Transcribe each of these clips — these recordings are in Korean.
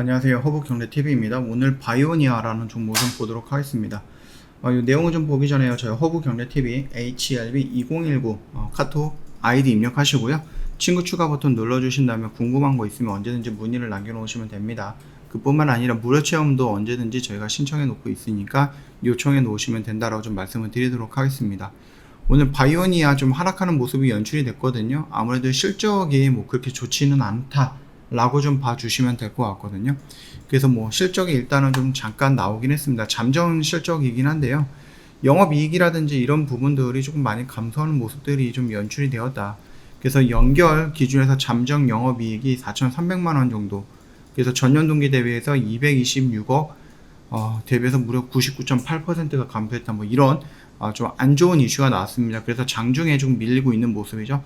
안녕하세요. 허브경제TV입니다. 오늘 바이오니아라는 종목을 좀 보도록 하겠습니다. 이 내용을 좀 보기 전에요. 저희 허브경제TV HLB2019 카톡 아이디 입력하시고요. 친구 추가 버튼 눌러주신 다음에 궁금한 거 있으면 언제든지 문의를 남겨놓으시면 됩니다. 그뿐만 아니라 무료 체험도 언제든지 저희가 신청해 놓고 있으니까 요청해 놓으시면 된다라고 좀 말씀을 드리도록 하겠습니다. 오늘 바이오니아 좀 하락하는 모습이 연출이 됐거든요. 아무래도 실적이 그렇게 좋지는 않다 라고 좀 봐주시면 될 것 같거든요. 그래서 실적이 일단은 좀 잠깐 나오긴 했습니다. 잠정 실적이긴 한데요. 영업이익이라든지 이런 부분들이 조금 많이 감소하는 모습들이 좀 연출이 되었다. 그래서 연결 기준에서 잠정 영업이익이 4,300만원 정도, 그래서 전년 동기 대비해서 226억 대비해서 무려 99.8%가 감소했다. 이런 좀 안 좋은 이슈가 나왔습니다. 그래서 장중에 좀 밀리고 있는 모습이죠.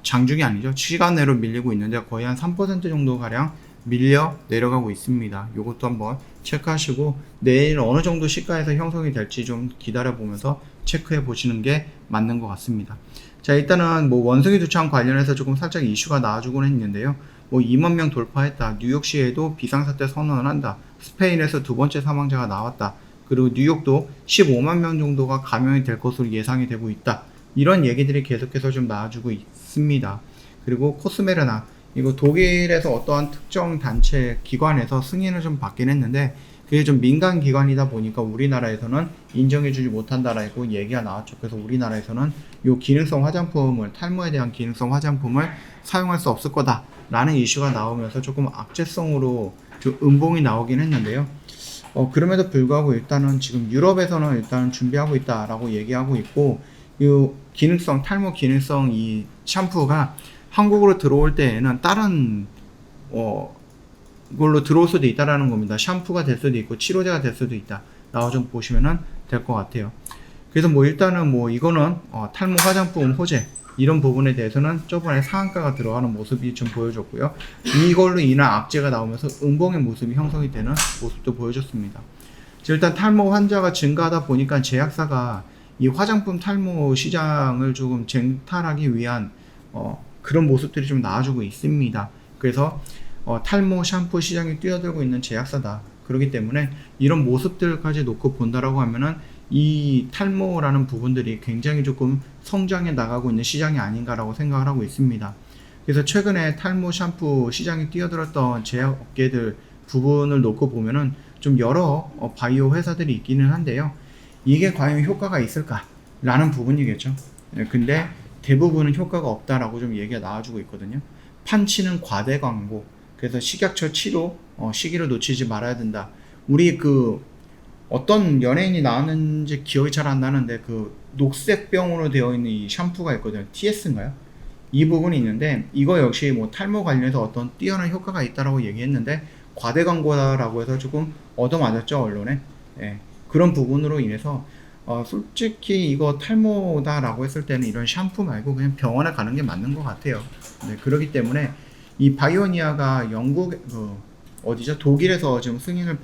장중이 아니죠. 시간 내로 밀리고 있는데 거의 한 3% 정도 가량 밀려 내려가고 있습니다. 요것도 한번 체크하시고 내일 어느 정도 시가에서 형성이 될지 좀 기다려 보면서 체크해 보시는 게 맞는 것 같습니다. 자, 일단은 원숭이 두창 관련해서 조금 살짝 이슈가 나와주곤 했는데요. 2만 명 돌파했다. 뉴욕시에도 비상사태 선언을 한다. 스페인에서 두 번째 사망자가 나왔다. 그리고 뉴욕도 15만 명 정도가 감염이 될 것으로 예상이 되고 있다. 이런 얘기들이 계속해서 좀 나와주고 있습니다. 그리고 코스메르나, 이거 독일에서 어떠한 특정 단체 기관에서 승인을 좀 받긴 했는데 그게 좀 민간 기관이다 보니까 우리나라에서는 인정해주지 못한다라고 얘기가 나왔죠. 그래서 우리나라에서는 요 기능성 화장품을, 탈모에 대한 기능성 화장품을 사용할 수 없을 거다 라는 이슈가 나오면서 조금 악재성으로 좀 음봉이 나오긴 했는데요. 그럼에도 불구하고 일단은 지금 유럽에서는 일단 준비하고 있다라고 얘기하고 있고, 이 기능성, 탈모 기능성 이 샴푸가 한국으로 들어올 때에는 다른 걸로 들어올 수도 있다라는 겁니다. 샴푸가 될 수도 있고 치료제가 될 수도 있다 라고 좀 보시면 될 것 같아요. 그래서 일단은 이거는 탈모 화장품 호재 이런 부분에 대해서는 저번에 상한가가 들어가는 모습이 좀 보여줬고요. 이걸로 인한 악재가 나오면서 음봉의 모습이 형성이 되는 모습도 보여줬습니다. 일단 탈모 환자가 증가하다 보니까 제약사가 이 화장품 탈모 시장을 조금 쟁탈하기 위한 그런 모습들이 좀 나와주고 있습니다. 그래서 탈모 샴푸 시장에 뛰어들고 있는 제약사다. 그렇기 때문에 이런 모습들까지 놓고 본다라고 하면은 이 탈모라는 부분들이 굉장히 조금 성장해 나가고 있는 시장이 아닌가라고 생각을 하고 있습니다. 그래서 최근에 탈모 샴푸 시장에 뛰어들었던 제약업계들 부분을 놓고 보면은 좀 여러 바이오 회사들이 있기는 한데요. 이게 과연 효과가 있을까? 라는 부분이겠죠. 근데 대부분은 효과가 없다라고 좀 얘기가 나와주고 있거든요. 판치는 과대 광고, 그래서 식약처 치료 시기를 놓치지 말아야 된다. 우리 어떤 연예인이 나왔는지 기억이 잘 안 나는데 녹색병으로 되어 있는 이 샴푸가 있거든요. TS인가요? 이 부분이 있는데 이거 역시 탈모 관련해서 어떤 뛰어난 효과가 있다라고 얘기했는데 과대 광고다라고 해서 조금 얻어맞았죠, 언론에. 예, 그런 부분으로 인해서 솔직히 이거 탈모다라고 했을 때는 이런 샴푸 말고 그냥 병원에 가는 게 맞는 것 같아요. 네, 그렇기 때문에 이 바이오니아가 영국 어디죠? 독일에서 지금 승인을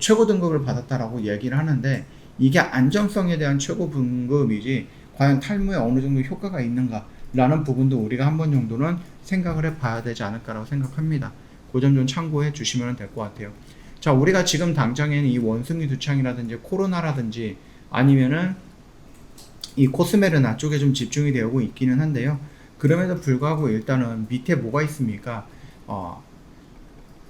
최고 등급을 받았다라고 얘기를 하는데 이게 안정성에 대한 최고 등급이지 과연 탈모에 어느 정도 효과가 있는가 라는 부분도 우리가 한 번 정도는 생각을 해봐야 되지 않을까라고 생각합니다. 그 점 좀 참고해 주시면 될 것 같아요. 자, 우리가 지금 당장에는 이 원숭이 두창이라든지 코로나라든지 아니면은 이 코스메르나 쪽에 좀 집중이 되고 있기는 한데요. 그럼에도 불구하고 일단은 밑에 뭐가 있습니까?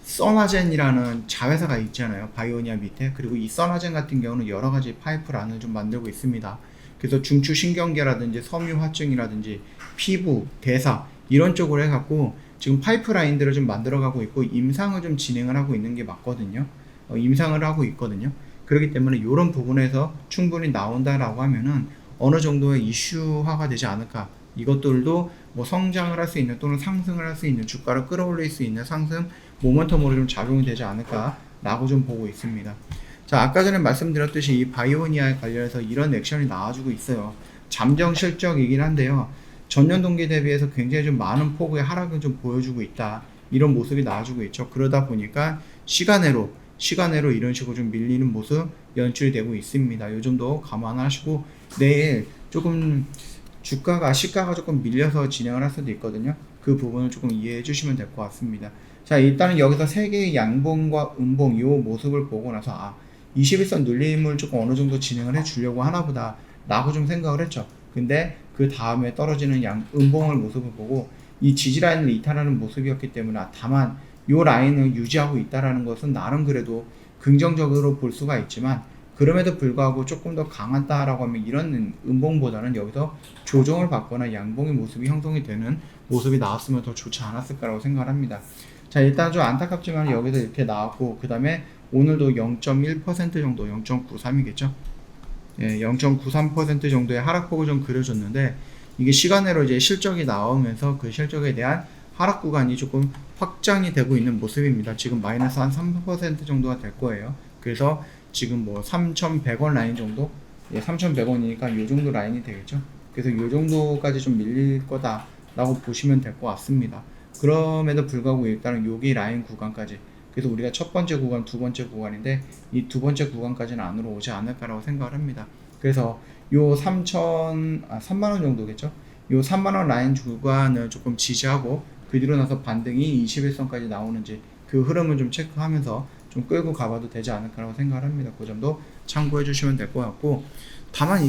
써나젠이라는 자회사가 있잖아요. 바이오니아 밑에. 그리고 이 써나젠 같은 경우는 여러 가지 파이프라인을 좀 만들고 있습니다. 그래서 중추신경계라든지 섬유화증이라든지 피부, 대사 이런 쪽으로 해갖고 지금 파이프라인들을 좀 만들어가고 있고 임상을 좀 진행을 하고 있는 게 맞거든요. 임상을 하고 있거든요. 그렇기 때문에 이런 부분에서 충분히 나온다라고 하면은 어느 정도의 이슈화가 되지 않을까. 이것들도 성장을 할 수 있는 또는 상승을 할 수 있는 주가를 끌어올릴 수 있는 상승 모멘텀으로 좀 작용이 되지 않을까라고 좀 보고 있습니다. 자, 아까 전에 말씀드렸듯이 이 바이오니아에 관련해서 이런 액션이 나와주고 있어요. 잠정 실적이긴 한데요. 전년 동기 대비해서 굉장히 좀 많은 폭의 하락을 좀 보여주고 있다. 이런 모습이 나와주고 있죠. 그러다 보니까 시간으로 이런 식으로 좀 밀리는 모습 연출이 되고 있습니다. 요 점도 감안하시고 내일 조금 시가가 조금 밀려서 진행을 할 수도 있거든요. 그 부분을 조금 이해해 주시면 될 것 같습니다. 자, 일단은 여기서 세 개의 양봉과 음봉 이 모습을 보고 나서 21선 눌림을 조금 어느 정도 진행을 해 주려고 하나 보다 라고 좀 생각을 했죠. 근데 그 다음에 떨어지는 음봉을 모습을 보고 이 지지라인을 이탈하는 모습이었기 때문에 다만 이 라인을 유지하고 있다라는 것은 나름 그래도 긍정적으로 볼 수가 있지만, 그럼에도 불구하고 조금 더 강하다라고 하면 이런 음봉보다는 여기서 조정을 받거나 양봉의 모습이 형성이 되는 모습이 나왔으면 더 좋지 않았을까라고 생각을 합니다. 자, 일단 좀 안타깝지만 여기서 이렇게 나왔고, 그 다음에 오늘도 0.1% 정도, 0.93이겠죠? 예, 0.93% 정도의 하락폭을 좀 그려줬는데, 이게 시간으로 이제 실적이 나오면서 그 실적에 대한 하락 구간이 조금 확장이 되고 있는 모습입니다. 지금 마이너스 한 3% 정도가 될 거예요. 그래서 지금 뭐 3,100원 라인 정도? 예, 3,100원이니까 요 정도 라인이 되겠죠? 그래서 요 정도까지 좀 밀릴 거다라고 보시면 될 것 같습니다. 그럼에도 불구하고 일단은 여기 라인 구간까지, 그래서 우리가 첫 번째 구간, 두 번째 구간인데 이 두 번째 구간까지는 안으로 오지 않을까라고 생각을 합니다. 그래서 요 3만원 정도겠죠? 요 3만원 라인 구간을 조금 지지하고 그 뒤로 나서 반등이 21선까지 나오는지 그 흐름을 좀 체크하면서 좀 끌고 가봐도 되지 않을까라고 생각을 합니다. 그 점도 참고해 주시면 될 것 같고, 다만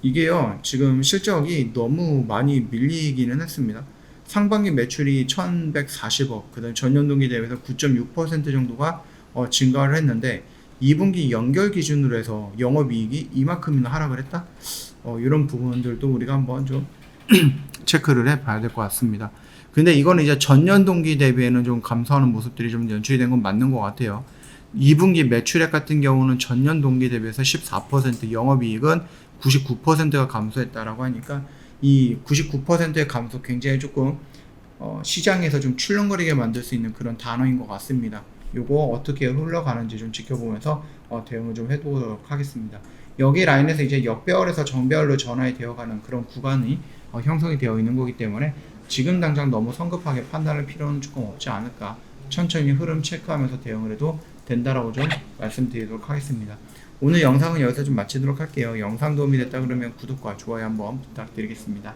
이게요, 지금 실적이 너무 많이 밀리기는 했습니다. 상반기 매출이 1140억, 그 다음 전년 동기 대비해서 9.6% 정도가 증가를 했는데, 2분기 연결 기준으로 해서 영업이익이 이만큼이나 하락을 했다? 이런 부분들도 우리가 한번 좀 체크를 해 봐야 될 것 같습니다. 근데 이거는 이제 전년 동기 대비에는 좀 감소하는 모습들이 좀 연출이 된 건 맞는 것 같아요. 2분기 매출액 같은 경우는 전년 동기 대비해서 14%, 영업이익은 99%가 감소했다라고 하니까 이 99%의 감소 굉장히 조금 시장에서 좀 출렁거리게 만들 수 있는 그런 단어인 것 같습니다. 요거 어떻게 흘러가는지 좀 지켜보면서 대응을 좀 해보도록 하겠습니다. 여기 라인에서 이제 역배열에서 정배열로 전환이 되어가는 그런 구간이 형성이 되어 있는 거기 때문에 지금 당장 너무 성급하게 판단할 필요는 조금 없지 않을까, 천천히 흐름 체크하면서 대응을 해도 된다라고 좀 말씀드리도록 하겠습니다. 오늘 영상은 여기서 좀 마치도록 할게요. 영상 도움이 됐다 그러면 구독과 좋아요 한번 부탁드리겠습니다.